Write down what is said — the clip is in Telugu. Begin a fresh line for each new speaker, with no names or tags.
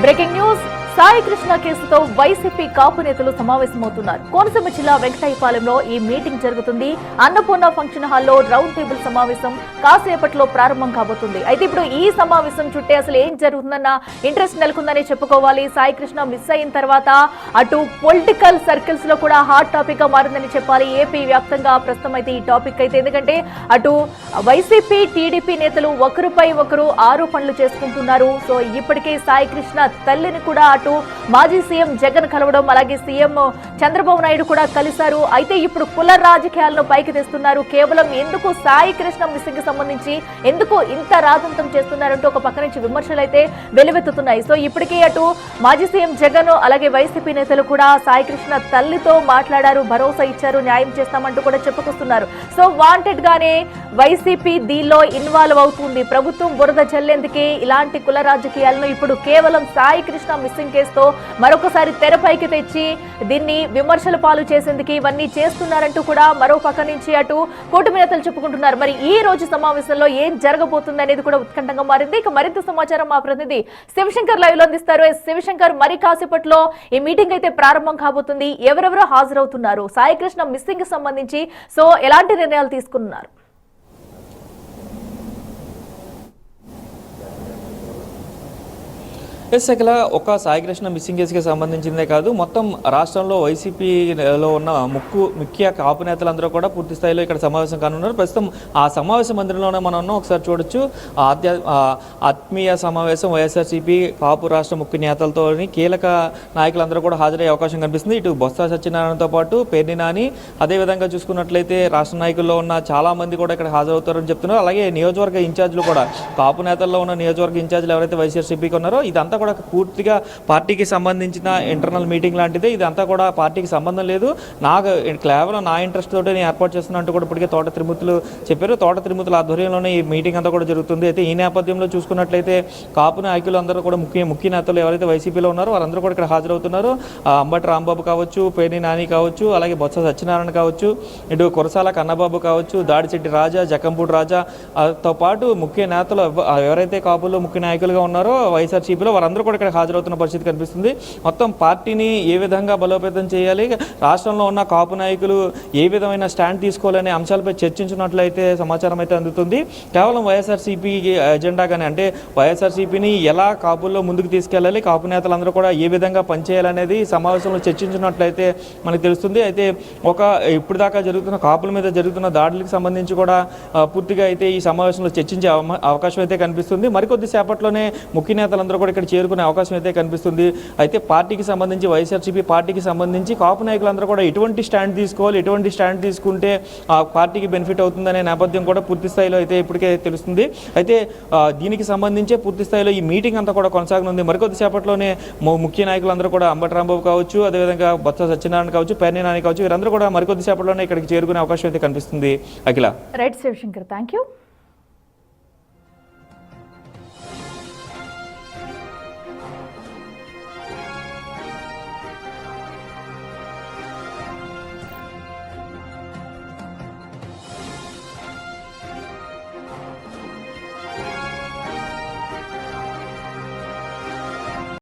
Breaking news. సాయి కృష్ణ కేసుతో వైసీపీ కాపు నేతలు సమావేశమవుతున్నారు. కోనసీమ జిల్లా వెంకటాయపాలెంలో ఈ మీటింగ్ జరుగుతుంది. అన్నపూర్ణ ఫంక్షన్ హాల్లో రౌండ్ టేబుల్ సమావేశం కాసేపట్లో ప్రారంభం కాబోతుంది. అయితే ఇప్పుడు ఈ సమావేశం చుట్టే అసలు ఏం జరుగుతుందన్న ఇంట్రెస్ట్ నెలకొందని చెప్పుకోవాలి. సాయి కృష్ణ మిస్ అయిన తర్వాత అటు పొలిటికల్ సర్కిల్స్ లో కూడా హాట్ టాపిక్ గా మారిందని చెప్పాలి. ఏపీ వ్యాప్తంగా ప్రస్తుతం అయితే ఈ టాపిక్ అయితే, ఎందుకంటే అటు వైసీపీ టీడీపీ నేతలు ఒకరిపై ఒకరు ఆరోపణలు చేసుకుంటున్నారు. సో ఇప్పటికే సాయి కృష్ణ తల్లిని కూడా అటు మాజీ సీఎం జగన్ కలవడం, అలాగే సీఎం చంద్రబాబు నాయుడు కూడా కలిశారు. అయితే ఇప్పుడు కుల రాజకీయాలను పైకి తెస్తున్నారు. కేవలం ఎందుకు సాయి కృష్ణ మిస్సింగ్ కి సంబంధించి ఎందుకు ఇంత రాజంతం చేస్తున్నారంటూ ఒక పక్క నుంచి విమర్శలు అయితే వెలువెత్తుతున్నాయి. సో ఇప్పటికే అటు మాజీ సీఎం జగన్ అలాగే వైసీపీ నేతలు కూడా సాయి కృష్ణ తల్లితో మాట్లాడారు, భరోసా ఇచ్చారు, న్యాయం చేస్తామంటూ కూడా చెప్పుకొస్తున్నారు. సో వాంటెడ్ గానే వైసీపీ దీనిలో ఇన్వాల్వ్ అవుతుంది. ప్రభుత్వం బురద జల్లేందుకే ఇలాంటి కుల రాజకీయాలను ఇప్పుడు కేవలం సాయి కృష్ణ మిస్సింగ్ కేసుతో మరొకసారి తెరపైకి తెచ్చి దీన్ని విమర్శల పాలు చేసేందుకు ఇవన్నీ చేస్తున్నారంటూ కూడా మరో పక్క నుంచి అటు కూటమి నేతలు చెప్పుకుంటున్నారు. మరి ఈ రోజు సమావేశంలో ఏం జరగబోతుంది అనేది కూడా ఉత్కంఠంగా మారింది. ఇక మరింత సమాచారం మా ప్రతినిధి శివశంకర్ లైవ్ లో అందిస్తారు. శివశంకర్, మరి కాసేపట్లో ఈ మీటింగ్ అయితే ప్రారంభం కాబోతుంది. ఎవరెవరో హాజరవుతున్నారు? సాయి కృష్ణ మిస్సింగ్ కి సంబంధించి సో ఎలాంటి నిర్ణయాలు తీసుకున్నారు?
అఖిల, ఒక సాయి కృష్ణ మిస్సింగ్ కేసుకి సంబంధించిందే కాదు, మొత్తం రాష్ట్రంలో వైసీపీలో ఉన్న ముఖ్య కాపు నేతలందరూ కూడా పూర్తి స్థాయిలో ఇక్కడ సమావేశం కానున్నారు. ప్రస్తుతం ఆ సమావేశ మందిరంలోనే మనం ఉన్నాం. ఒకసారి చూడొచ్చు, ఆత్మీయ సమావేశం వైఎస్ఆర్సీపీ కాపు రాష్ట్ర ముఖ్య నేతలతో కీలక నాయకులందరూ కూడా హాజరయ్యే అవకాశం కనిపిస్తుంది. ఇటు బొత్స సత్యనారాయణతో పాటు పేర్ని నాని, అదేవిధంగా చూసుకున్నట్లయితే రాష్ట్ర నాయకుల్లో ఉన్న చాలా మంది కూడా ఇక్కడ హాజరవుతారని చెప్తున్నారు. అలాగే నియోజకవర్గ ఇన్ఛార్జీలు కూడా, కాపు నేతల్లో ఉన్న నియోజకవర్గ ఇన్ఛార్జీలు ఎవరైతే వైఎస్ఆర్సీపీకి ఉన్నారో ఇదంతా కూడా పూర్తిగా పార్టీకి సంబంధించిన ఇంటర్నల్ మీటింగ్ లాంటిదే. ఇదంతా కూడా పార్టీకి సంబంధం లేదు, నాకు కేవలం నా ఇంట్రెస్ట్ తోటి నేను ఏర్పాటు చేస్తున్నట్టు కూడా ఇప్పటికే తోట తిరుమతులు చెప్పారు. తోట తిరుమతుల ఆధ్వర్యంలోనే ఈ మీటింగ్ అంతా కూడా జరుగుతుంది. అయితే ఈ నేపథ్యంలో చూసుకున్నట్లయితే కాపు నాయకులు అందరూ కూడా ముఖ్య నేతలు ఎవరైతే వైసీపీలో ఉన్నారో వారందరూ కూడా ఇక్కడ హాజరవుతున్నారు. అంబటి రాంబాబు కావచ్చు, పేర్ని నాని కావచ్చు, అలాగే బొత్స సత్యనారాయణ కావచ్చు, ఇటు కురసాల కన్నబాబు కావచ్చు, దాడిచెట్టి రాజా, జకంపూడి రాజా తో పాటు ముఖ్య నేతలు ఎవరైతే కాపుల్లో ముఖ్య నాయకులుగా ఉన్నారో వైఎస్ఆర్సీపీలో వారందరూ కూడా ఇక్కడ హాజరవుతున్న పరిస్థితి కనిపిస్తుంది. మొత్తం పార్టీని ఏ విధంగా బలోపేతం చేయాలి, రాష్ట్రంలో ఉన్న కాపు నాయకులు ఏ విధమైన స్టాండ్ తీసుకోవాలనే అంశాలపై చర్చించినట్లయితే సమాచారం అయితే అందుతుంది. కేవలం వైఎస్ఆర్సీపీ ఎజెండాగానే, అంటే వైఎస్ఆర్సీపీని ఎలా కాపుల్లో ముందుకు తీసుకెళ్ళాలి, కాపు నేతలందరూ కూడా ఏ విధంగా పనిచేయాలనేది సమావేశంలో చర్చించినట్లయితే మనకు తెలుస్తుంది. అయితే ఇప్పుడు దాకా జరుగుతున్న కాపుల మీద జరుగుతున్న దాడులకు సంబంధించి కూడా పూర్తిగా అయితే ఈ సమావేశంలో చర్చించే అవకాశం అయితే కనిపిస్తుంది. మరికొద్ది సేపట్లోనే ముఖ్య నేతలందరూ కూడా ఇక్కడ చేరుకునే అవకాశం అయితే కనిపిస్తుంది. అయితే పార్టీకి సంబంధించి, వైఎస్ఆర్సీపీ పార్టీకి సంబంధించి కాపు నాయకులందరూ కూడా ఎటువంటి స్టాండ్ తీసుకోవాలి, ఎటువంటి స్టాండ్ తీసుకుంటే ఆ పార్టీకి బెనిఫిట్ అవుతుందనే నేపథ్యం కూడా పూర్తి స్థాయిలో అయితే ఇప్పటికే తెలుస్తుంది. అయితే దీనికి సంబంధించే పూర్తి స్థాయిలో ఈ మీటింగ్ అంతా కూడా కొనసాగనుంది. మరికొద్ది సేపట్లోనే ముఖ్య నాయకులందరూ కూడా అంబటి రాంబాబు కావచ్చు, అదేవిధంగా బొత్స సత్యనారాయణ కావచ్చు, పేర్ని నాని కావచ్చు, వీరందరూ కూడా మరికొద్ది సేపట్లోనే ఇక్కడికి చేరుకునే అవకాశం అయితే కనిపిస్తుంది. Akhila.
Right Shivshankar, thank you.